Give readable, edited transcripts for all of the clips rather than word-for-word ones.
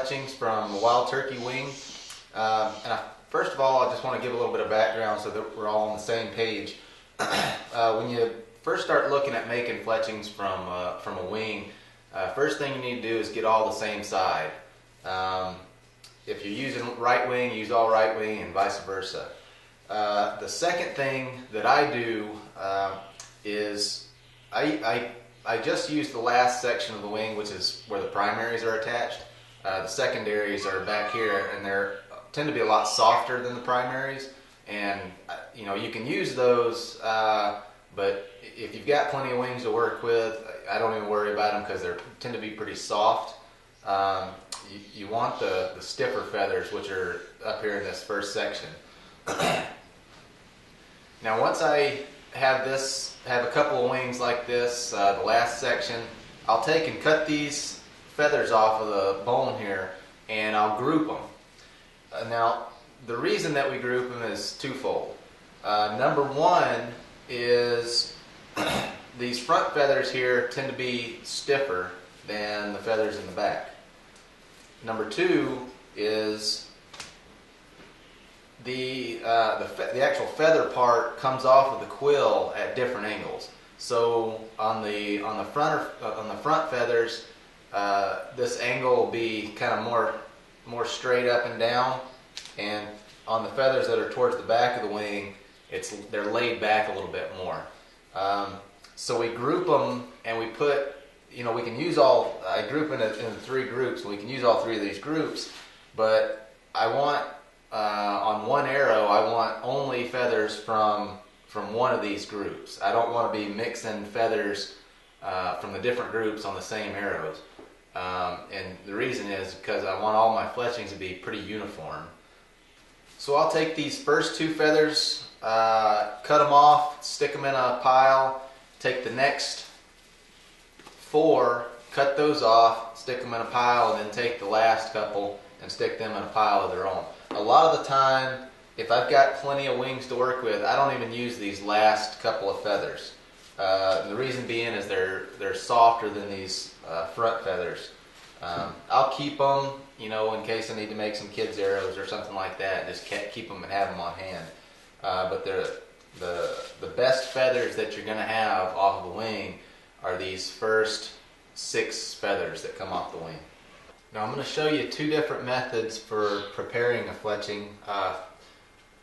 fletchings from a wild turkey wing. First of all, I just want to give a little bit of background so that we're all on the same page. When you first start looking at making fletchings from a wing, first thing you need to do is get all the same side. If you're using right wing, use all right wing, and vice versa. The second thing that I do is I just use the last section of the wing, which is where the primaries are attached. The secondaries are back here, and they tend to be a lot softer than the primaries. And you can use those, but if you've got plenty of wings to work with, I don't even worry about them because they tend to be pretty soft. You want the stiffer feathers, which are up here in this first section. Now, once I have a couple of wings like this, the last section, I'll take and cut these feathers off of the bone here, and I'll group them. Now, the reason that we group them is twofold. Number one is these front feathers here tend to be stiffer than the feathers in the back. Number two is the actual feather part comes off of the quill at different angles. So on the front feathers, this angle will be kind of more straight up and down, and on the feathers that are towards the back of the wing, they're laid back a little bit more. So we group them, and we put, we can use I group in three groups, and we can use all three of these groups, but I want, on one arrow, I want only feathers from one of these groups. I don't want to be mixing feathers from the different groups on the same arrows. And the reason is because I want all my fletchings to be pretty uniform. So I'll take these first two feathers, cut them off, stick them in a pile, take the next four, cut those off, stick them in a pile, and then take the last couple and stick them in a pile of their own. A lot of the time, if I've got plenty of wings to work with, I don't even use these last couple of feathers. The reason being is they're softer than these front feathers. I'll keep them, in case I need to make some kids' arrows or something like that. Just keep them and have them on hand. But the best feathers that you're going to have off of the wing are these first 6 feathers that come off the wing. Now I'm going to show you 2 different methods for preparing a fletching.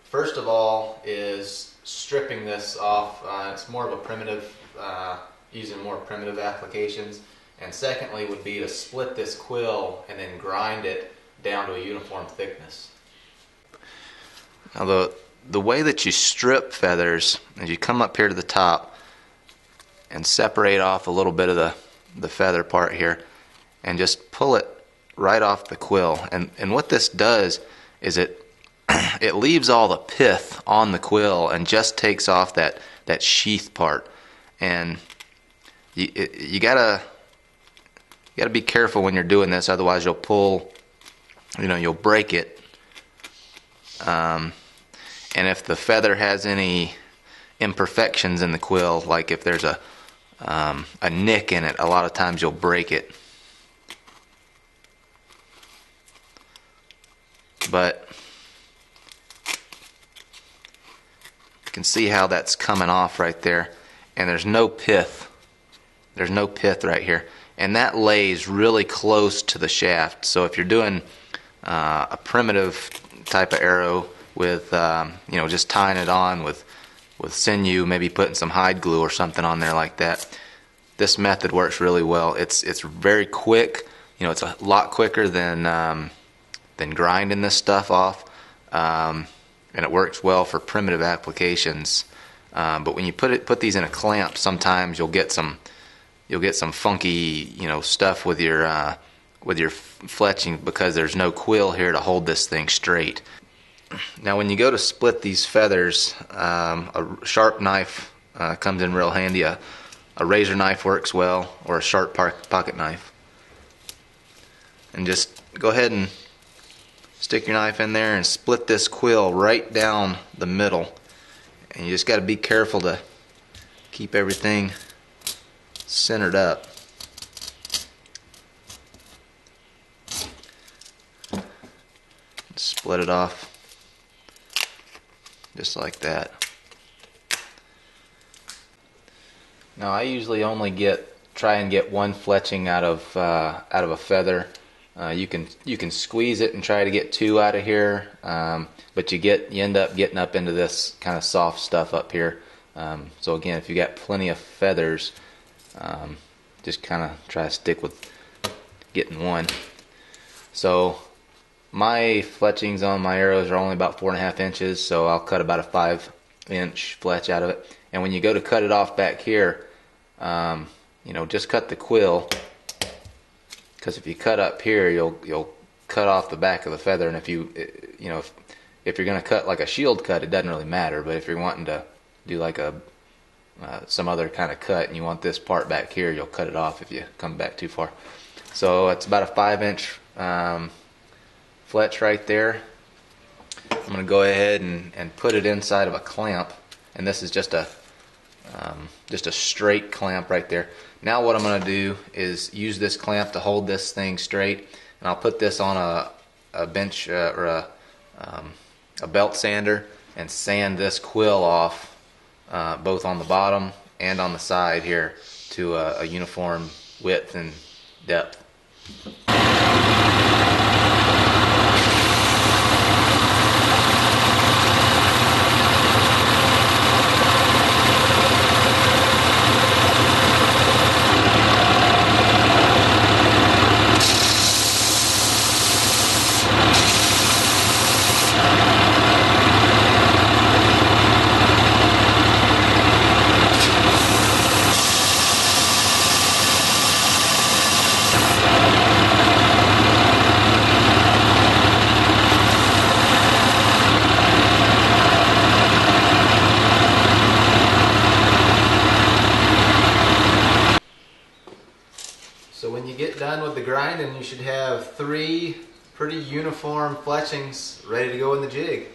First of all is stripping this off. It's more of a primitive, using more primitive applications. And secondly would be to split this quill and then grind it down to a uniform thickness. Now the way that you strip feathers is you come up here to the top and separate off a little bit of the feather part here and just pull it right off the quill. And what this does is it leaves all the pith on the quill and just takes off that sheath part. And you gotta be careful when you're doing this, otherwise you'll pull, you'll break it. And if the feather has any imperfections in the quill, like if there's a nick in it, a lot of times you'll break it. But you can see how that's coming off right there, and there's no pith. There's no pith right here, and that lays really close to the shaft. So if you're doing a primitive type of arrow with just tying it on with sinew, maybe putting some hide glue or something on there like that, this method works really well. It's very quick. It's a lot quicker than grinding this stuff off, and it works well for primitive applications. But when you put these in a clamp, sometimes you'll get some funky stuff with your fletching because there's no quill here to hold this thing straight. Now when you go to split these feathers, a sharp knife comes in real handy. A razor knife works well, or a sharp pocket knife. And just go ahead and stick your knife in there and split this quill right down the middle. And you just got to be careful to keep everything centered up. split it off just like that. Now I usually only try and get one fletching out of a feather. You can squeeze it and try to get two out of here, but you end up getting up into this kind of soft stuff up here. So again, if you got plenty of feathers, just kind of try to stick with getting one. So my fletchings on my arrows are only about 4.5 inches, so I'll cut about a 5-inch fletch out of it. And when you go to cut it off back here, just cut the quill, because if you cut up here, you'll cut off the back of the feather. And if you're going to cut like a shield cut, it doesn't really matter. But if you're wanting to do like some other kind of cut and you want this part back here, you'll cut it off if you come back too far. So it's about a 5-inch fletch right there. I'm going to go ahead and put it inside of a clamp, and this is just a straight clamp right there. Now what I'm going to do is use this clamp to hold this thing straight, and I'll put this on a bench or a belt sander and sand this quill off, both on the bottom and on the side here, to a uniform width and depth. So when you get done with the grinding, you should have 3 pretty uniform fletchings ready to go in the jig.